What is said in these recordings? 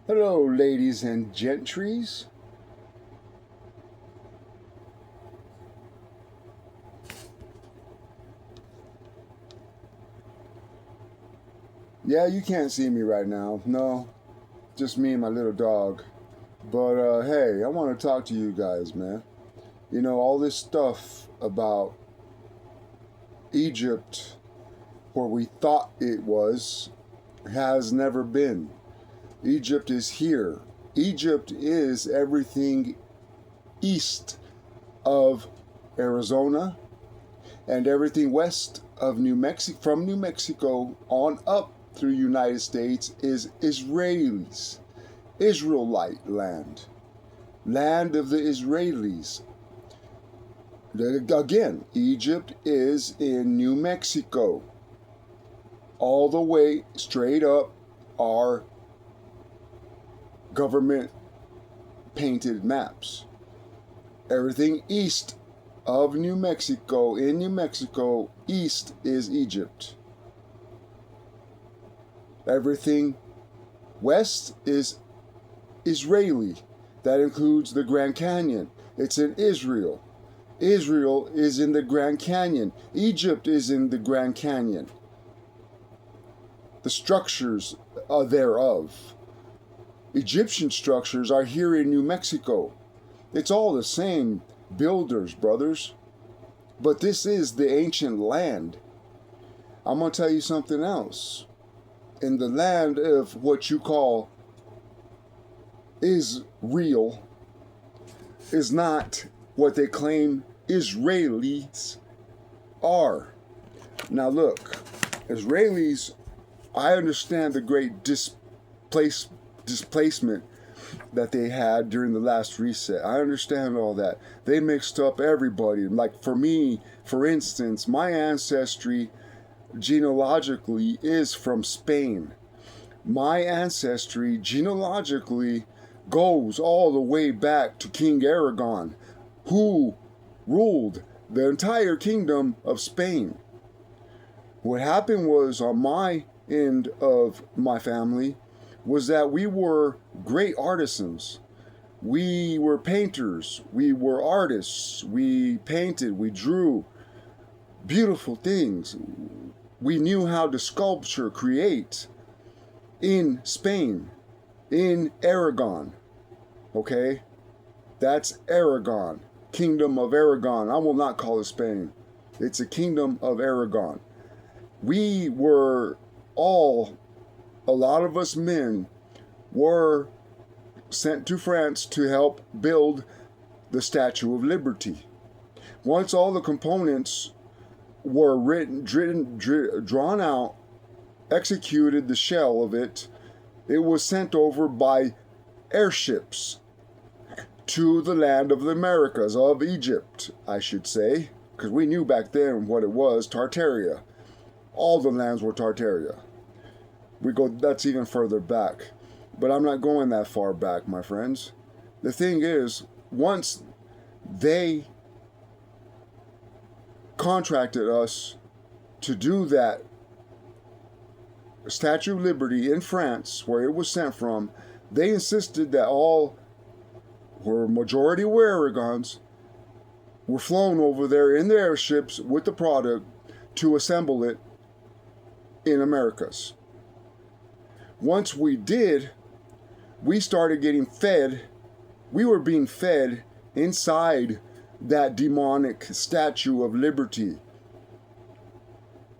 Hello, ladies and gentries. Yeah, you can't see me right now. No, just me and my little dog. But hey, I want to talk to you guys, man. You know, all this stuff about Egypt, where we thought it was, has never been. Egypt is here. Egypt is everything east of Arizona and everything west of New Mexico, from New Mexico on up through United States, is Israelis, Israelite land, land of the Israelis. Again, Egypt is in New Mexico. All the way straight up are government painted maps. Everything east of New Mexico, in New Mexico, east is Egypt. Everything west is Israeli. That includes the Grand Canyon. It's in Israel. Israel is in the Grand Canyon. Egypt is in the Grand Canyon. The structures thereof. Egyptian structures are here in New Mexico. It's all the same builders, brothers. But this is the ancient land. I'm going to tell you something else. In the land of what you call is real, is not what they claim Israelis are. Now look, Israelis, I understand the great displacement that they had during the last reset. I understand all that. They mixed up everybody. Like for me, for instance, my ancestry genealogically is from Spain. My ancestry genealogically goes all the way back to King Aragon, who ruled the entire kingdom of Spain. What happened was, on my end of my family, was that we were great artisans. We were painters. We were artists. We painted. We drew beautiful things. We knew how to sculpture, create in Spain, in Aragon. Okay? That's Aragon. Kingdom of Aragon. I will not call it Spain. It's a kingdom of Aragon. We were all, a lot of us men, were sent to France to help build the Statue of Liberty. Once all the components were drawn out, executed the shell of it, it was sent over by airships to the land of the Americas, of Egypt, I should say, because we knew back then what it was, Tartaria. All the lands were Tartaria. That's even further back. But I'm not going that far back, my friends. The thing is, once they contracted us to do that Statue of Liberty in France, where it was sent from, they insisted that all, where majority were Aragons, were flown over there in their airships with the product to assemble it in Americas. Once we did, we started getting fed. We were being fed inside that demonic Statue of Liberty.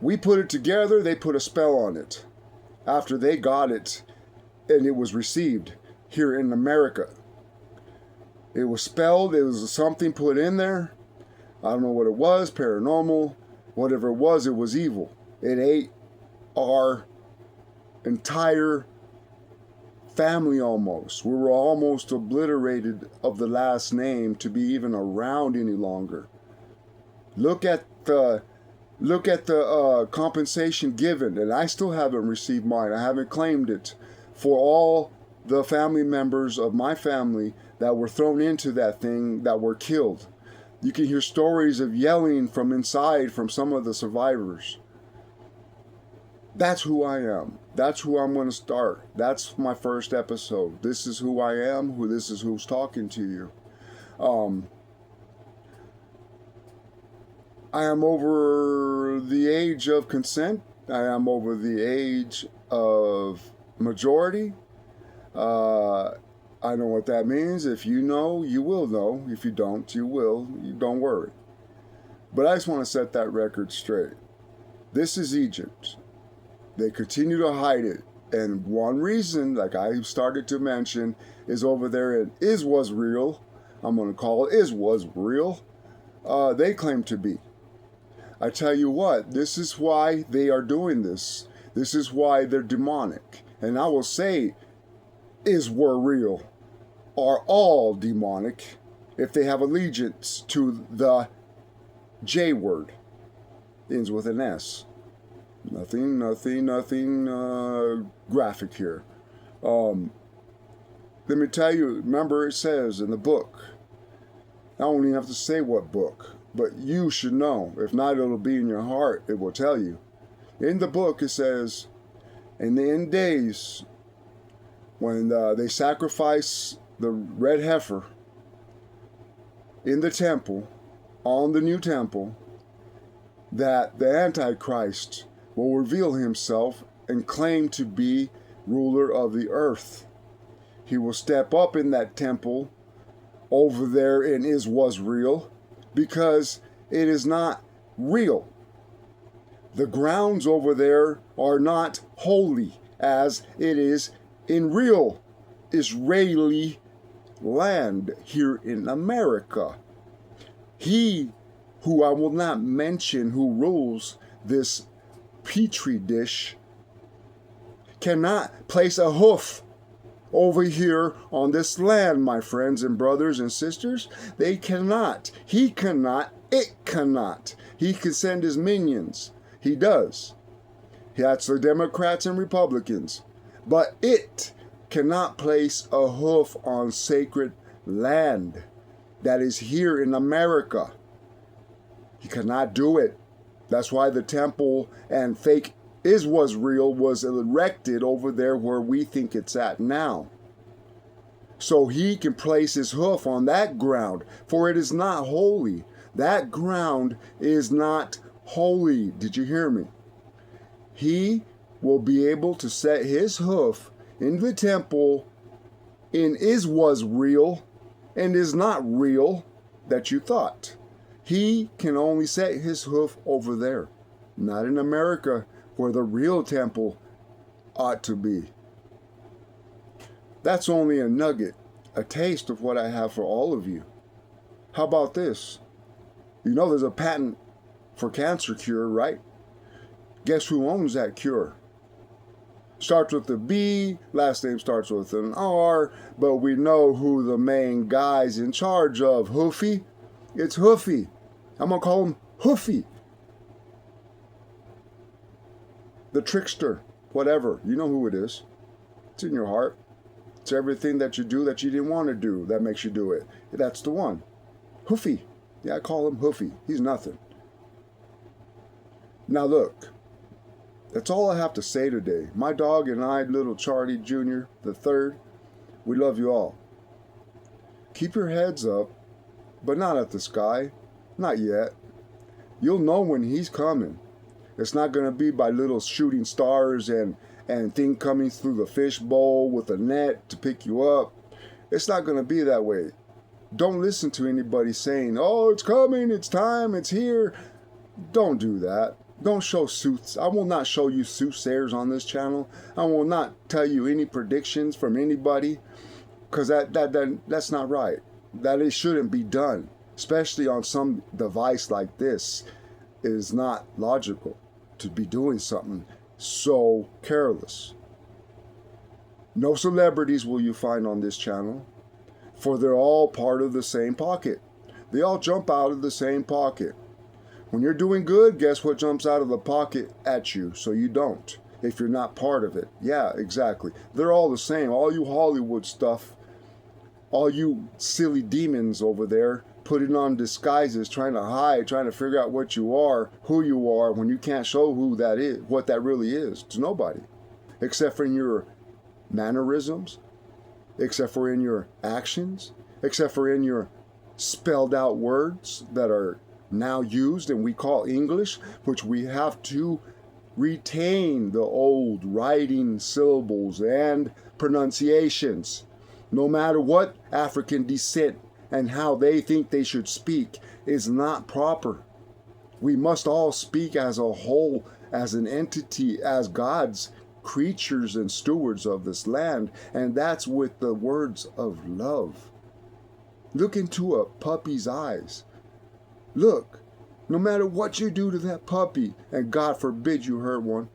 We put it together, they put a spell on it. After they got it and it was received here in America. It was spelled, it was something put in there. I don't know what it was, paranormal, whatever it was evil. It ate our entire family almost. We were almost obliterated of the last name to be even around any longer. Look at the compensation given, and I still haven't received mine. I haven't claimed it for all the family members of my family that were thrown into that thing that were killed. You can hear stories of yelling from inside from some of the survivors. That's who I am. That's who I'm going to start. That's my first episode. This is who I am. This is who's talking to you. I am over the age of consent. I am over the age of majority. I know what that means. If you know, you will know. If you don't, you will. You don't worry. But I just want to set that record straight. This is Egypt. They continue to hide it. And one reason, like I started to mention, is over there in Is Was Real. I'm going to call it Is Was Real. They claim to be. I tell you what, this is why they are doing this. This is why they're demonic. And I will say, Is Were Real are all demonic if they have allegiance to the J word. Ends with an S. Nothing graphic here. Let me tell you, remember it says in the book, I don't even have to say what book, but you should know. If not, it'll be in your heart. It will tell you. In the book, it says, in the end days, when they sacrifice the red heifer in the temple, on the new temple, that the Antichrist will reveal himself and claim to be ruler of the earth. He will step up in that temple over there in Is Was Real, because it is not real. The grounds over there are not holy as it is in real Israeli land here in America. He, who I will not mention, who rules this petri dish, cannot place a hoof over here on this land, my friends and brothers and sisters. They cannot. He cannot. It cannot. He can send his minions. He does. That's the Democrats and Republicans. But it cannot place a hoof on sacred land that is here in America. He cannot do it. That's why the temple and fake Is Was Real was erected over there where we think it's at now. So he can place his hoof on that ground, for it is not holy. That ground is not holy. Did you hear me? He will be able to set his hoof in the temple in Is Was Real and is not real that you thought. He can only set his hoof over there, not in America, where the real temple ought to be. That's only a nugget, a taste of what I have for all of you. How about this? You know there's a patent for cancer cure, right? Guess who owns that cure? Starts with a B, last name starts with an R, but we know who the main guy's in charge of. Hoofy? It's Hoofy. I'm going to call him Hoofy. The trickster, whatever. You know who it is. It's in your heart. It's everything that you do that you didn't want to do that makes you do it. That's the one. Hoofy. Yeah, I call him Hoofy. He's nothing. Now look, that's all I have to say today. My dog and I, little Charlie Jr. the third, we love you all. Keep your heads up, but not at the sky. Not yet. You'll know when he's coming. It's not going to be by little shooting stars and thing coming through the fishbowl with a net to pick you up. It's not going to be that way. Don't listen to anybody saying, oh, it's coming, it's time, it's here. Don't do that. Don't show sooths. I will not show you soothsayers on this channel. I will not tell you any predictions from anybody, because that's not right. That it shouldn't be done, especially on some device like this. It is not logical to be doing something so careless. No celebrities will you find on this channel, for they're all part of the same pocket. They all jump out of the same pocket. When you're doing good, guess what jumps out of the pocket at you, so you don't, if you're not part of it. Yeah, exactly. They're all the same. All you Hollywood stuff, all you silly demons over there, putting on disguises, trying to hide, trying to figure out what you are, who you are, when you can't show who that is, what that really is to nobody, except for in your mannerisms, except for in your actions, except for in your spelled out words that are now used and we call English, which we have to retain the old writing syllables and pronunciations. No matter what African descent and how they think they should speak is not proper. We must all speak as a whole, as an entity, as God's creatures and stewards of this land, and that's with the words of love. Look into a puppy's eyes. Look, no matter what you do to that puppy, and God forbid you hurt one,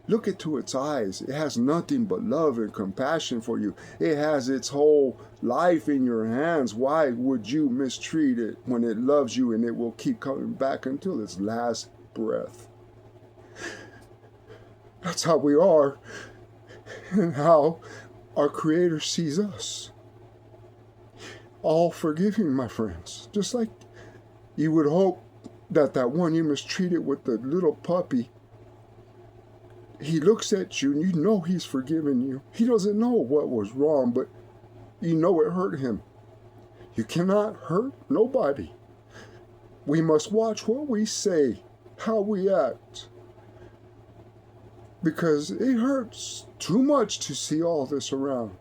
look into its eyes. It has nothing but love and compassion for you. It has its whole life in your hands. Why would you mistreat it when it loves you and it will keep coming back until its last breath? That's how we are and how our Creator sees us. All forgiving, my friends. Just like you would hope that one you mistreated with the little puppy, he looks at you and you know he's forgiven you. He doesn't know what was wrong, but you know it hurt him. You cannot hurt nobody. We must watch what we say, how we act, because it hurts too much to see all this around.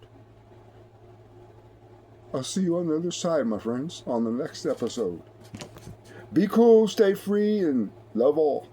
I'll see you on the other side, my friends, on the next episode. Be cool, stay free, and love all.